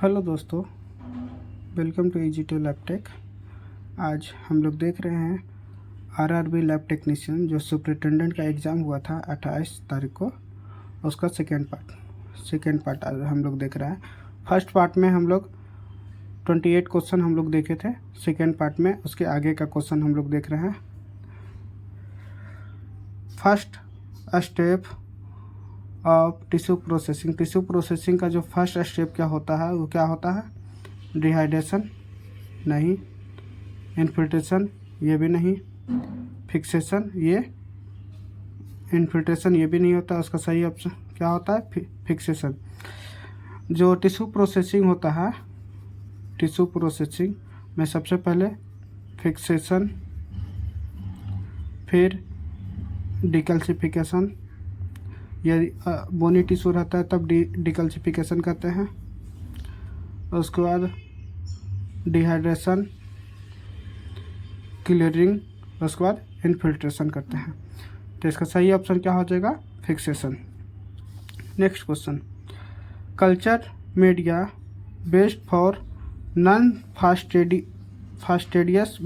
Hello दोस्तों, welcome to EG2 lab take. आज हम लोग देख रहे हैं RRB लैब टेक्नीशियन जो सुपरिटेंडेंट का एग्ज़ाम हुआ था 28 तारीख को, उसका सेकेंड पार्ट आज हम लोग देख रहे हैं। फर्स्ट पार्ट में हम लोग 28 क्वेश्चन हम लोग देखे थे। सेकेंड पार्ट में उसके आगे का क्वेश्चन हम लोग देख रहे हैं। First step of tissue processing का जो फर्स्ट स्टेप क्या होता है, वो क्या होता है? डिहाइड्रेशन नहीं, इन्फिल्ट्रेशन ये भी नहीं, फिक्सेशन ये इन्फिल्ट्रेशन ये भी नहीं होता। उसका सही ऑप्शन क्या होता है? फिक्सेशन। जो टिश्यू प्रोसेसिंग होता है, टिश्यू प्रोसेसिंग में सबसे पहले फिक्सेशन, फिर डिकल्सिफिकेशन। यदि बोनी टिश्यू रहता है तब डिकल्सिफिकेशन करते हैं। उसके बाद डिहाइड्रेशन, क्लियरिंग, उसके बाद इन्फिल्ट्रेशन करते हैं। तो इसका सही ऑप्शन क्या हो जाएगा? Fixation. Next question, culture media based for non fastidious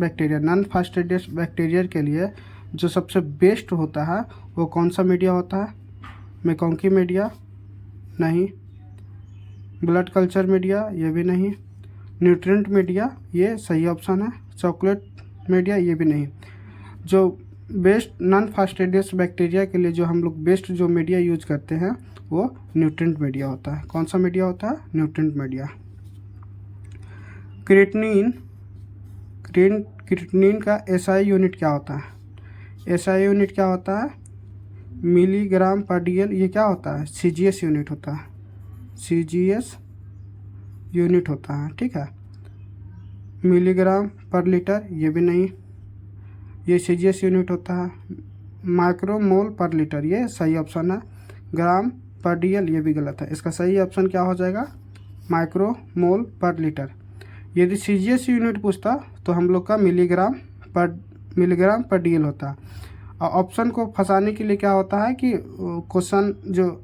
bacteria के लिए जो सबसे बेस्ट होता है वो कौन सा मीडिया होता है? मैकोंकी मीडिया नहीं, ब्लड कल्चर मीडिया ये भी नहीं, न्यूट्रिएंट मीडिया ये सही ऑप्शन है, चॉकलेट मीडिया ये भी नहीं। जो बेस्ट नॉन फास्टिडियस बैक्टीरिया के लिए जो हम लोग बेस्ट जो मीडिया यूज करते हैं वो न्यूट्रिएंट मीडिया होता है। कौन सा मीडिया होता है? Nutrient media. क्रिएटिनिन का SI यूनिट क्या होता है? SI यूनिट क्या होता है? मिलीग्राम पर DL। ये क्या होता है? CGS यूनिट होता है, CGS यूनिट होता है, ठीक है। मिलीग्राम पर लीटर ये भी नहीं, ये CGS यूनिट होता है। माइक्रोमोल पर लीटर ये सही ऑप्शन है। ग्राम पर DL ये भी गलत है। इसका सही ऑप्शन क्या हो जाएगा? माइक्रोमोल पर लीटर। यदि CGS यूनिट पूछता तो हम लोग का मिलीग्राम पर DL होता। और ऑप्शन को फंसाने के लिए क्या होता है कि क्वेश्चन जो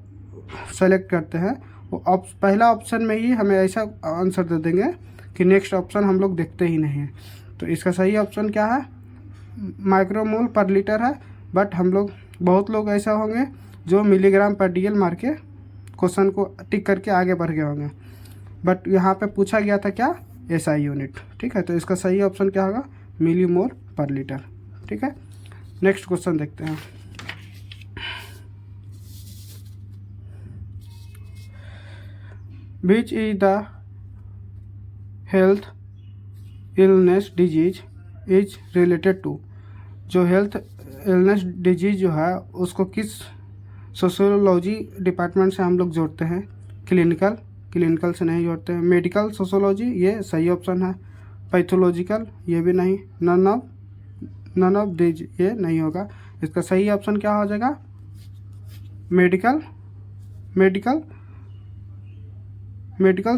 सेलेक्ट करते हैं वो पहला ऑप्शन में ही हमें ऐसा आंसर दे देंगे कि नेक्स्ट ऑप्शन हम लोग देखते ही नहीं हैं। तो इसका सही ऑप्शन क्या है? माइक्रोमोल पर लीटर है। बट हम लोग बहुत लोग ऐसा होंगे जो मिलीग्राम पर DL मार के क्वेश्चन को टिक करके आगे बढ़ गए होंगे। बट यहाँ पे पूछा गया था क्या? SI यूनिट, ठीक है। तो इसका सही ऑप्शन क्या होगा? मिलीमोल पर लीटर, ठीक है। नेक्स्ट क्वेश्चन देखते हैं। Which is the health illness disease is related to? जो हेल्थ इलनेस डिजीज जो है उसको किस सोशियोलॉजी डिपार्टमेंट से हम लोग जोड़ते हैं? क्लिनिकल से नहीं जोड़ते हैं। मेडिकल सोशियोलॉजी ये सही ऑप्शन है। पैथोलॉजिकल ये भी नहीं। नन ऑफ दिज ये नहीं होगा। इसका सही ऑप्शन क्या हो जाएगा? मेडिकल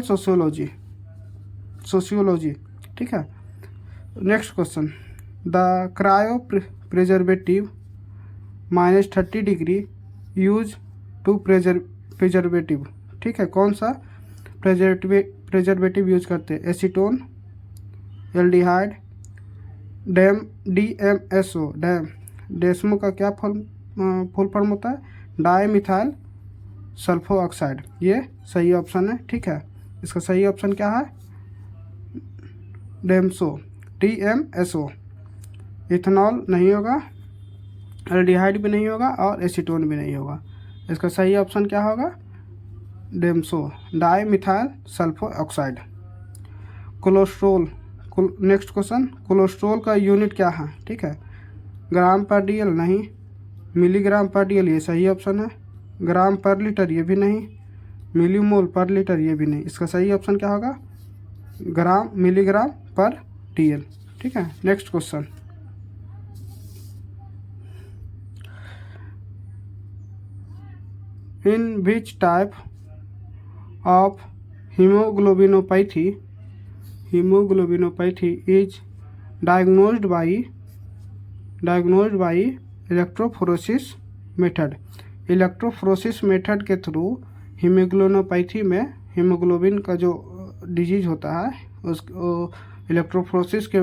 सोशियोलॉजी, ठीक है। Next question, the cryo preservative -30 degree use to preservative, ठीक है। कौन सा प्रिजर्वेटिव यूज करते हैं? Acetone, aldehyde, DMSO। डेस्मो का क्या फुल फॉर्म होता है? Di methyl sulpho oxide. ये सही ऑप्शन है, ठीक है। इसका सही ऑप्शन क्या है? DMSO। इथेनॉल नहीं होगा, एल्डिहाइड भी नहीं होगा और एसीटोन भी नहीं होगा। इसका सही ऑप्शन क्या होगा? DMSO, dimethyl sulphoxide. Cholesterol, next question, cholesterol का यूनिट क्या है? ठीक है। ग्राम पर DL नहीं, मिलीग्राम पर DL ये सही ऑप्शन है। ग्राम पर लीटर ये भी नहीं, मिलीमोल पर लीटर ये भी नहीं। इसका सही ऑप्शन क्या होगा? मिलीग्राम पर DL, ठीक है। Next question, in which type of hemoglobinopathy is diagnosed by electrophoresis method। Electrophoresis method के थ्रू हीमोग्लोबिनोपैथी में हीमोग्लोबिन का जो डिजीज होता है उस इलेक्ट्रोफोरेसिस के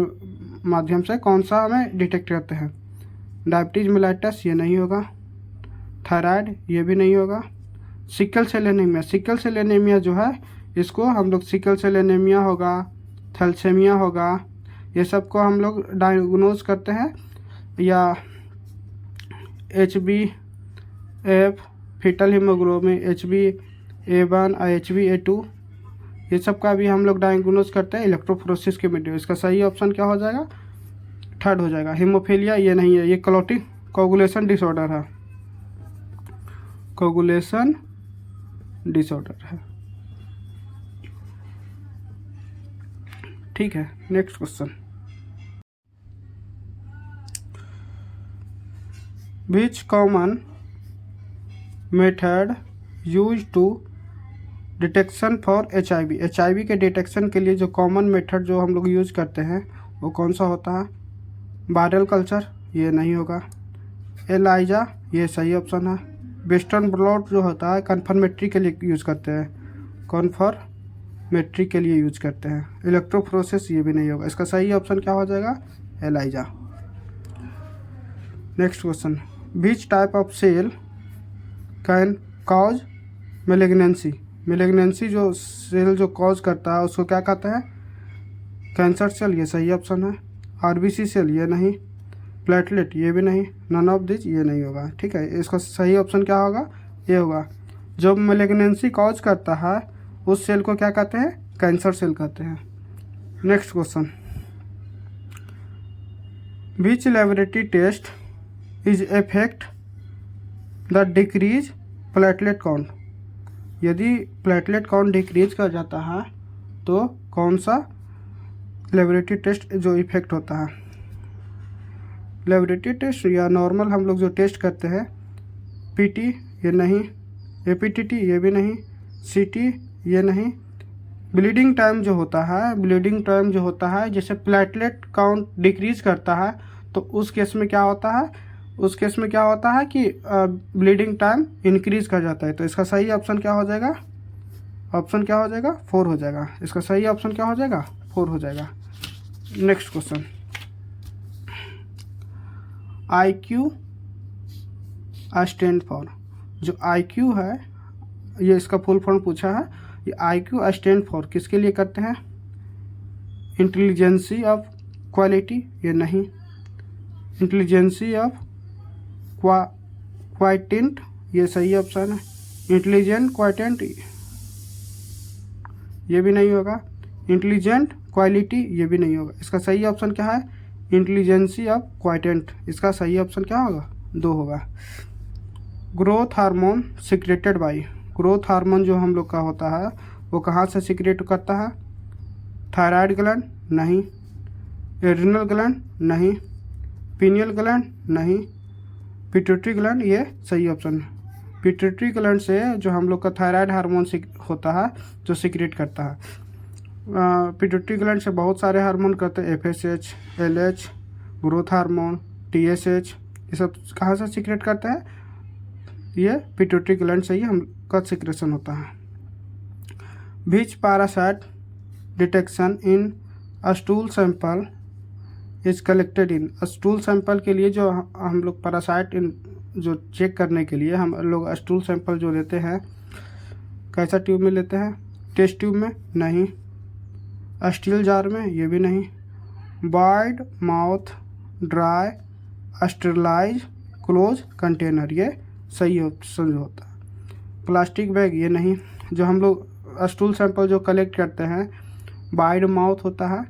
माध्यम से कौन सा हमें डिटेक्ट करते हैं। डायबिटीज मेलाइटस ये नहीं होगा, थायराइड ये भी नहीं होगा, sickle cell anaemia, sickle cell anaemia जो है इसको हम लोग सिकल सेल एनीमिया होगा, थैलेसीमिया होगा, ये सब को हम लोग डायग्नोज करते हैं, या HbF फीटल हीमोग्लोबिन, HbA1 और HbA2 ये सब का भी हम लोग डायग्नोज करते हैं इलेक्ट्रोफोरेसिस के मीडियम। इसका सही ऑप्शन क्या हो जाएगा, थर्ड हो जाएगा। हीमोफीलिया ये नहीं है, ये क्लॉटिंग कोगुलेशन डिसऑर्डर है, कोगुलेशन डिसऑर्डर है। ठीक है, next question. Which common method use to detection for HIV, HIV के डिटेक्शन के लिए जो कॉमन मेथड जो हम लोग यूज करते हैं वो कौन सा होता है। वायरल कल्चर ये नहीं होगा, एलाइजा ये सही ऑप्शन है। वेस्टर्न ब्लॉट जो होता है कन्फर्मेट्री के लिए यूज़ करते हैं, कन्फर्मेट्री के लिए यूज करते हैं। इलेक्ट्रोफोरेसिस ये भी नहीं होगा, इसका सही ऑप्शन क्या हो जाएगा, ELISA. Next question, which type of cell can cause malignancy, malignancy जो सेल जो कॉज करता है उसको क्या कहते हैं, कैंसर सेल ये सही ऑप्शन है। RBC सेल ये नहीं, प्लेटलेट ये भी नहीं, नन ऑफ दिस ये नहीं होगा। ठीक है, इसका सही ऑप्शन क्या होगा, ये होगा। जो मेलिग्नेंसी कॉज करता है उस सेल को क्या कहते हैं, कैंसर सेल कहते हैं। Next question, which laboratory test is effect the decrease platelet count, यदि प्लेटलेट काउंट डिक्रीज कर जाता है तो कौन सा लेबोरेटरी टेस्ट जो इफेक्ट होता है। लेबोरेटरी टेस्ट या नॉर्मल हम लोग जो टेस्ट करते हैं, PT ये नहीं, APTT ये भी नहीं, CT ये नहीं। ब्लीडिंग टाइम जो होता है, ब्लीडिंग टाइम जो होता है जैसे प्लेटलेट काउंट डिक्रीज करता है तो उस केस में क्या होता है, उस केस में क्या होता है कि ब्लीडिंग टाइम इंक्रीज कर जाता है। तो इसका सही ऑप्शन क्या हो जाएगा, ऑप्शन क्या हो जाएगा, 4 हो जाएगा। इसका सही ऑप्शन क्या हो जाएगा, 4 हो जाएगा। Next question, IQ stand for, जो IQ है ये इसका फुल फॉर्म पूछा है, ये IQ स्टैंड फॉर किसके लिए करते हैं, इंटेलिजेंसी ऑफ क्वालिटी ये नहीं, इंटेलिजेंसी ऑफ क्वाइटेंट ये सही ऑप्शन है। इंटेलिजेंट क्वाइटेंट ये भी नहीं होगा, इंटेलिजेंट क्वालिटी ये भी नहीं होगा। इसका सही ऑप्शन क्या है, इंटेलिजेंसी ऑफ क्वाइटेंट। इसका सही ऑप्शन क्या होगा, 2 होगा। Growth hormone secreted by, growth hormone जो हम लोग का होता है वो कहाँ से सिक्रेट करता है, थायराइड ग्लैंड नहीं, एड्रिनल ग्लैंड नहीं, पीनियल ग्लैंड नहीं, पिट्यूटरी ग्लैंड ये सही ऑप्शन है। पिट्यूटरी ग्लैंड से जो हम लोग का थायराइड हार्मोन होता है जो सिक्रेट करता है। पिट्यूटरी ग्लैंड से बहुत सारे हार्मोन करते हैं, FSH, LH, growth hormone, TSH, ये सब कहाँ से सिक्रेट करते हैं, ये पिट्यूटरी ग्लैंड से ही हम का सिक्रेशन होता है। Which parasite detection in stool sample is collected in, stool sample के लिए जो हम लोग पैरासाइट इन जो चेक करने के लिए हम लोग स्टूल सैंपल जो लेते हैं कैसा ट्यूब में लेते हैं, टेस्ट ट्यूब में नहीं, स्टील जार में ये भी नहीं, wide mouth dry sterilise close container ये सही ऑप्शन जो होता है। प्लास्टिक बैग ये नहीं, जो हम लोग स्टूल सैंपल जो कलेक्ट करते हैं वाइड माउथ होता है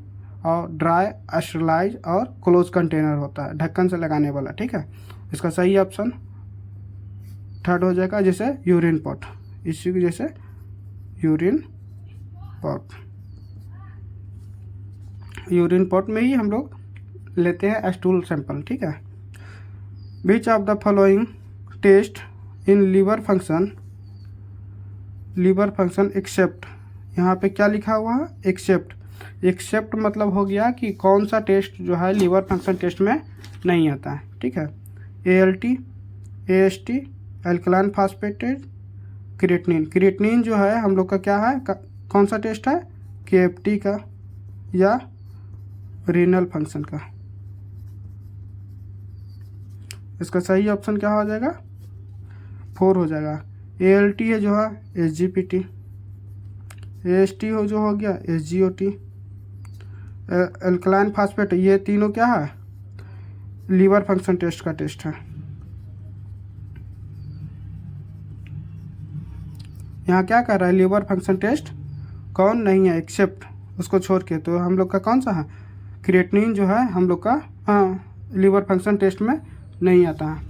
और ड्राई स्टेरिलाइज और क्लोज कंटेनर होता है, ढक्कन से लगाने वाला। ठीक है, इसका सही ऑप्शन 3rd हो जाएगा, जैसे यूरिन पॉट, इसी की जैसे यूरिन पॉट, यूरिन पॉट में ही हम लोग लेते हैं स्टूल सैंपल। ठीक है, which of the following test in liver function, liver function except, यहाँ पे क्या लिखा हुआ है, एक्सेप्ट, एक्सेप्ट मतलब हो गया कि कौन सा टेस्ट जो है लीवर फंक्शन टेस्ट में नहीं आता है। ठीक है, ALT, AST, alkaline phosphatase, creatinine, creatinine जो है हम लोग का क्या है, कौन सा टेस्ट है, KFT का या रीनल फंक्शन का। इसका सही ऑप्शन क्या हो जाएगा? 4 हो जाएगा। ALT है जो है SGPT, AST हो जो हो गया SGOT, एल्कलाइन फास्फेट, ये तीनों क्या है? लीवर फंक्शन टेस्ट का टेस्ट है। यहाँ क्या कर रहा है? लीवर फंक्शन टेस्ट कौन नहीं है एक्सेप्ट उसको छोड़ के, तो हम लोग का कौन सा है? क्रिएटिनिन जो है हम लोग का लीवर फंक्शन टेस्ट में नहीं आता है।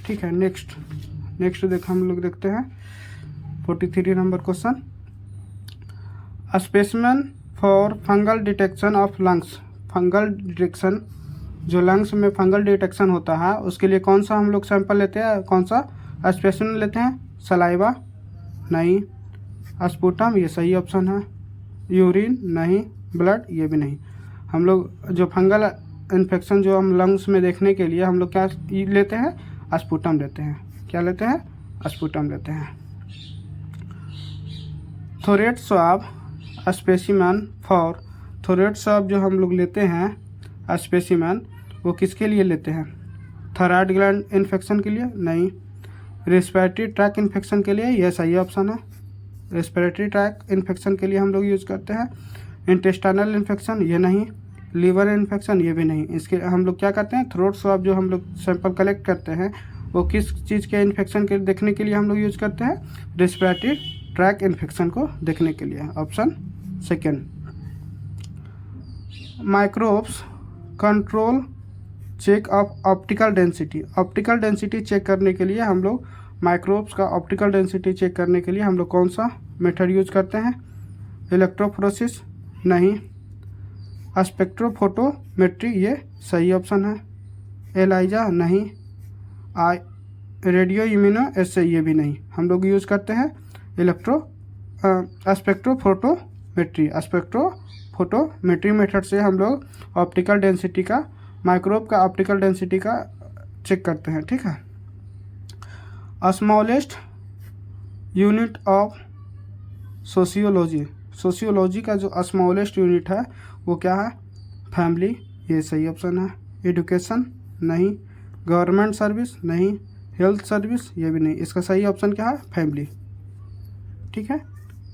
ठीक है, नेक्स्ट हम लोग देखते हैं 43 number question. Specimen for fungal detection of lungs. Fungal detection, जो लंग्स में फंगल डिटेक्शन होता है उसके लिए कौन सा हम लोग सैंपल लेते हैं? कौन सा स्पेसिमेन लेते हैं? सलाइवा नहीं, स्पुटम ये सही ऑप्शन है, यूरिन नहीं, ब्लड ये भी नहीं। हम लोग जो फंगल इन्फेक्शन जो हम लंग्स में देखने के लिए हम लोग क्या लेते हैं? स्पुटम लेते हैं। क्या लेते हैं? स्पुटम लेते हैं। थोरेट स्वाब स्पेसिमेन फॉर, थोरेट स्वाब जो हम लोग लेते हैं स्पेसिमेन वो किसके लिए लेते हैं? थायराइड ग्लैंड इन्फेक्शन के लिए नहीं, रेस्पिरेटरी ट्रैक इन्फेक्शन के लिए, यह सही ऑप्शन है। रेस्पिरेटरी ट्रैक इन्फेक्शन के लिए हम लोग यूज़ करते हैं। इंटेस्टाइनल इन्फेक्शन ये नहीं, लीवर इन्फेक्शन ये भी नहीं। इसके हम लोग क्या करते हैं? थ्रोट स्वाब जो हम लोग सैंपल कलेक्ट करते हैं वो किस चीज़ के इन्फेक्शन के देखने के लिए हम लोग यूज़ करते हैं? रेस्पिरेटरी ट्रैक इन्फेक्शन को देखने के लिए। Option second. Microbes control check of optical density. Optical density check करने के लिए हम लोग माइक्रोब्स का ऑप्टिकल डेंसिटी चेक करने के लिए हम लोग कौन सा मेथड यूज करते हैं? इलेक्ट्रोफोरेसिस नहीं, स्पेक्ट्रोफोटोमेट्री ये सही ऑप्शन है, एलाइजा नहीं, रेडियो इम्यूनो एसे ये भी नहीं। हम लोग यूज़ करते हैं स्पेक्ट्रोफोटोमेट्री। स्पेक्ट्रोफोटोमेट्री मेथड से हम लोग ऑप्टिकल डेंसिटी का, माइक्रोब का ऑप्टिकल डेंसिटी का चेक करते हैं। ठीक है। Smallest unit of sociology, sociology का जो स्मॉलेस्ट यूनिट है वो क्या है? फैमिली ये सही ऑप्शन है। एजुकेशन नहीं, गवर्नमेंट सर्विस नहीं, हेल्थ सर्विस ये भी नहीं। इसका सही ऑप्शन क्या है? फैमिली। ठीक है,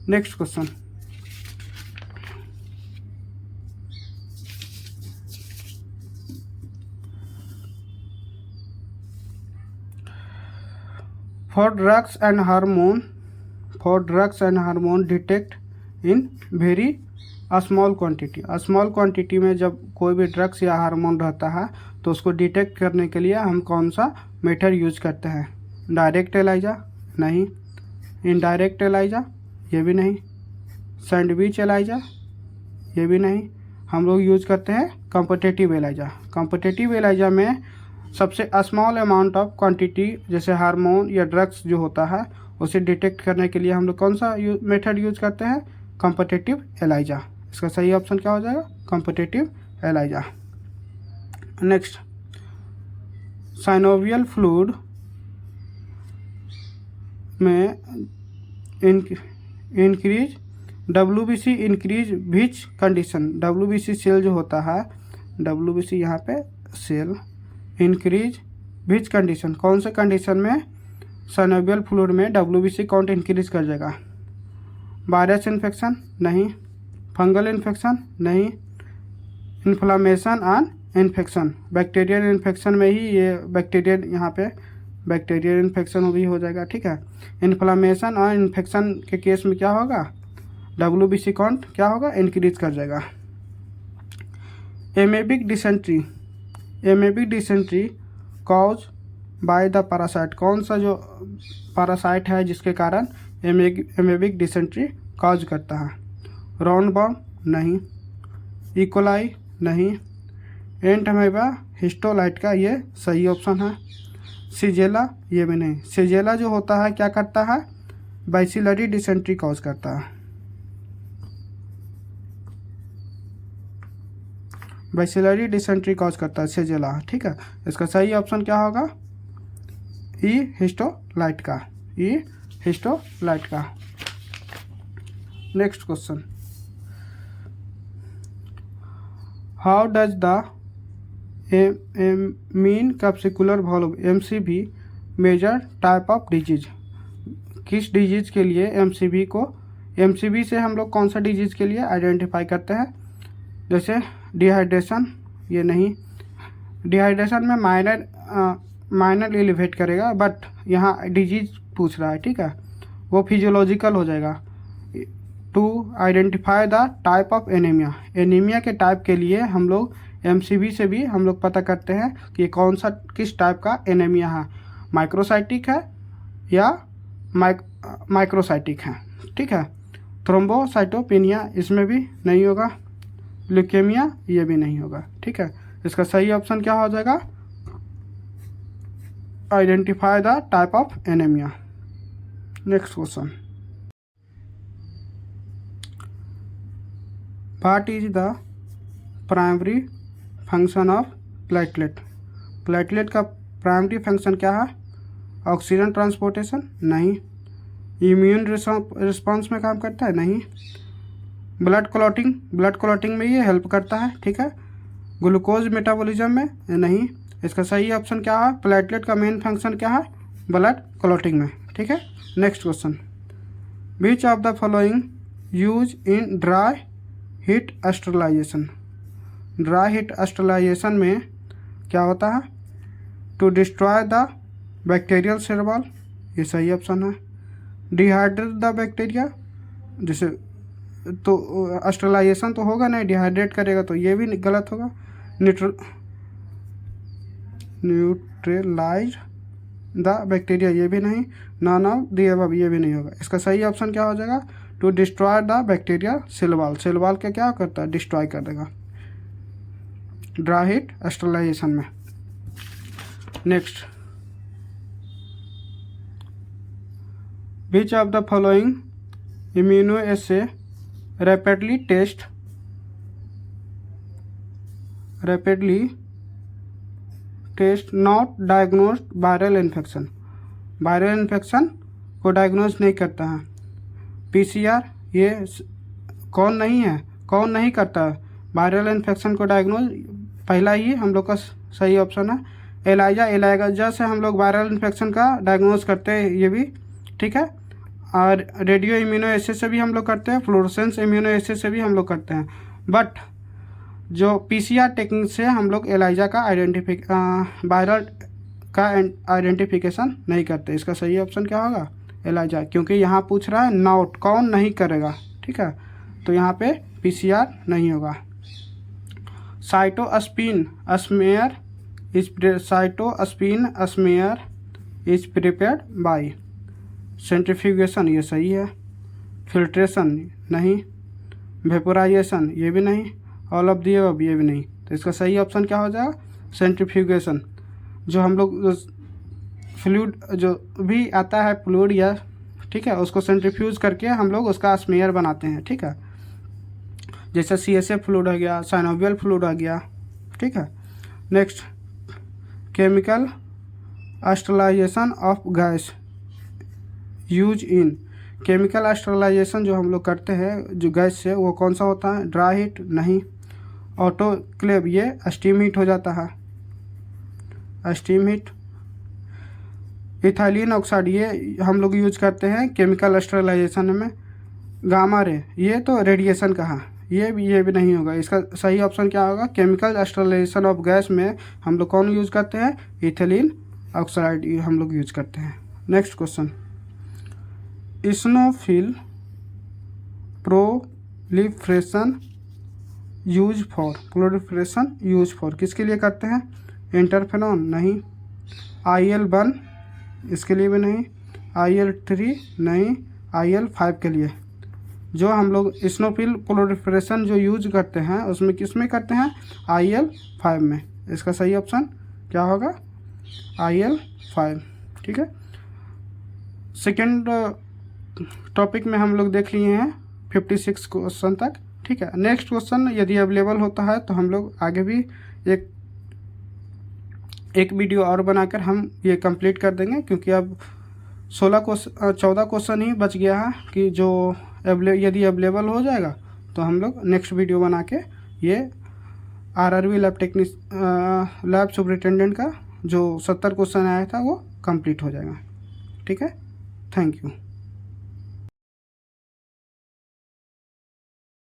next question. For drugs and hormone detect in very small quantity. Small quantity में जब कोई भी ड्रग्स या हार्मोन रहता है तो उसको डिटेक्ट करने के लिए हम कौन सा मेथड यूज करते हैं? डायरेक्ट एलाइजा नहीं, इनडायरेक्ट एलाइजा ये भी नहीं, सैंडविच एलाइजा ये भी नहीं। हम लोग यूज करते हैं कॉम्पिटिटिव एलाइजा। कॉम्पिटिटिव एलाइजा में सबसे स्मॉल अमाउंट ऑफ क्वांटिटी जैसे हार्मोन या ड्रग्स जो होता है उसे डिटेक्ट करने के लिए हम लोग कौन सा मेथड यूज करते हैं? Competitive ELISA. इसका सही ऑप्शन क्या हो जाएगा? Competitive ELISA. Next, synovial fluid में increase WBC increase which condition. WBC cell जो होता है, WBC यहाँ पे सेल इंक्रीज विच कंडीशन, कौन से कंडीशन में साइनोवियल फ्लूइड में WBC काउंट इंक्रीज कर जाएगा? वायरस इन्फेक्शन नहीं, फंगल इन्फेक्शन नहीं, inflammation and infection, bacterial infection में ही ये बैक्टीरियल यहाँ पे बैक्टीरियल इन्फेक्शन भी हो जाएगा। ठीक है, इन्फ्लामेशन और इन्फेक्शन के केस में क्या होगा? WBC काउंट क्या होगा? इंक्रीज कर जाएगा। Amoebic dysentery cause by the parasite, कौन सा जो पैरासाइट है जिसके कारण एमेबिक डिसेंट्री कॉज करता है? राउंड बॉर्म नहीं, इकोलाई नहीं, एंट अमीबा हिस्टोलाइटिका ये सही ऑप्शन है, सीजेला ये भी नहीं। सीजेला जो होता है क्या करता है? बैसिलरी डिसेंट्री कॉज करता है। बैसिलरी डिसेंट्री कॉज करता है सीजेला। ठीक है, इसका सही ऑप्शन क्या होगा? ई histolytica, E histolytica. Next question, how does the mean corpuscular volume MCV major type of disease. किस डिजीज के लिए MCV से हम लोग कौन सा डिजीज के लिए आइडेंटिफाई करते हैं? जैसे डिहाइड्रेशन, ये नहीं, डिहाइड्रेशन में माइनर एलिवेट करेगा, बट यहाँ डिजीज पूछ रहा है, ठीक है, वो फिजियोलॉजिकल हो जाएगा। To identify the type of anaemia के टाइप के लिए हम लोग MCV से भी हम लोग पता करते हैं कि कौन सा किस टाइप का एनीमिया है, माइक्रोसाइटिक है या माइक्रोसाइटिक है, ठीक है। थ्रोम्बोसाइटोपेनिया इसमें भी नहीं होगा, ल्यूकेमिया ये भी नहीं होगा, ठीक है। इसका सही ऑप्शन क्या हो जाएगा? Identify the type of anaemia. Next question, what is the primary function of platelet. Platelet का प्राइमरी फंक्शन क्या है? ऑक्सीजन ट्रांसपोर्टेशन, नहीं। इम्यून रिस्पॉन्स में काम करता है, नहीं। ब्लड क्लॉटिंग में ये हेल्प करता है, ठीक है। ग्लूकोज मेटाबॉलिज्म में, नहीं। इसका सही ऑप्शन क्या है? प्लेटलेट का मेन फंक्शन क्या है? ब्लड क्लॉटिंग में, ठीक है। Next question, which of the following use in dry heat sterilisation. Dry heat sterilisation में क्या होता है? To destroy the bacterial cell wall, ये सही ऑप्शन है। डिहाइड्रेट द बैक्टीरिया, जैसे तो स्टरलाइजेशन तो होगा नहीं, डिहाइड्रेट करेगा तो ये भी गलत होगा। न्यूट्रलाइज द बैक्टीरिया, ये भी नहीं। नॉन ऑफ द अबव, ये भी नहीं होगा। इसका सही ऑप्शन क्या हो जाएगा? To destroy the bacteria cell wall के क्या करता है? डिस्ट्रॉय कर देगा ड्राई हीट स्टरलाइजेशन में। Next, which of the following immuno assay rapidly test not diagnosed viral infection. Viral infection को डायग्नोज नहीं करता है। PCR ये कौन नहीं करता है वायरल इन्फेक्शन को डायग्नोज? पहला ही हम लोग का सही ऑप्शन है एलाइजा से हम लोग वायरल इन्फेक्शन का डायग्नोज करते हैं, ये भी ठीक है। और रेडियो इम्यूनोएसिड से भी हम लोग करते हैं, फ्लोरोसेंस इम्यूनोएसिड से भी हम लोग करते हैं, बट जो PCR टेक्निक से हम लोग एलाइजा का वायरल का आइडेंटिफिकेशन नहीं करते। इसका सही ऑप्शन क्या होगा? एलाइजा, क्योंकि यहाँ पूछ रहा है नॉट, कौन नहीं करेगा, ठीक है, तो यहाँ पे PCR नहीं होगा। Cytospin smear is prepared by centrifugation, ये सही है। फिल्ट्रेशन नहीं, वेपोराइजेशन ये भी नहीं, ऑल ऑफ दी अबव ये भी नहीं। तो इसका सही ऑप्शन क्या हो जाएगा? सेंट्रीफ्यूगेशन। जो हम लोग फ्लूइड जो भी आता है फ्लूइड या ठीक है, उसको सेंट्रीफ्यूज करके हम लोग उसका स्मेयर बनाते हैं, ठीक है। जैसे CSF फ्लूइड हो गया, साइनोवियल फ्लूइड आ गया, ठीक है। Next, chemical sterilisation of gas use in. Chemical sterilisation जो हम लोग करते हैं जो गैस से, वो कौन सा होता है? ड्राई हीट नहीं। ऑटोक्लेव ये स्टीम हीट हो जाता है, स्टीम हीट। इथाइलिन ऑक्साइड ये हम लोग यूज करते हैं केमिकल स्टरलाइजेशन में। गामा रे ये तो रेडिएशन का है, ये भी नहीं होगा। इसका सही ऑप्शन क्या होगा? केमिकल स्टरलाइजेशन ऑफ गैस में हम लोग कौन यूज करते हैं? इथिलीन ऑक्साइड हम लोग यूज करते हैं। Next question, eosinophil proliferation use for किसके लिए करते हैं? इंटरफेरॉन नहीं, IL-1 इसके लिए भी नहीं, IL-3 नहीं, IL-5 के लिए। जो हम लोग इस्नोफिल प्रोलिफरेशन जो यूज करते हैं उसमें किस में करते हैं? IL-5 में। इसका सही ऑप्शन क्या होगा? IL-5, ठीक है। सेकेंड टॉपिक में हम लोग देख लिए हैं 56 क्वेश्चन तक, ठीक है। नेक्स्ट क्वेश्चन यदि अवेलेबल होता है तो हम लोग आगे भी एक वीडियो और बनाकर हम ये कंप्लीट कर देंगे, क्योंकि अब 14 क्वेश्चन ही बच गया है कि जो यदि अवेलेबल हो जाएगा तो हम लोग नेक्स्ट वीडियो बना के ये आरआरबी लैब सुपरिटेंडेंट का जो 70 क्वेश्चन आया था वो कंप्लीट हो जाएगा। ठीक है, थैंक यू।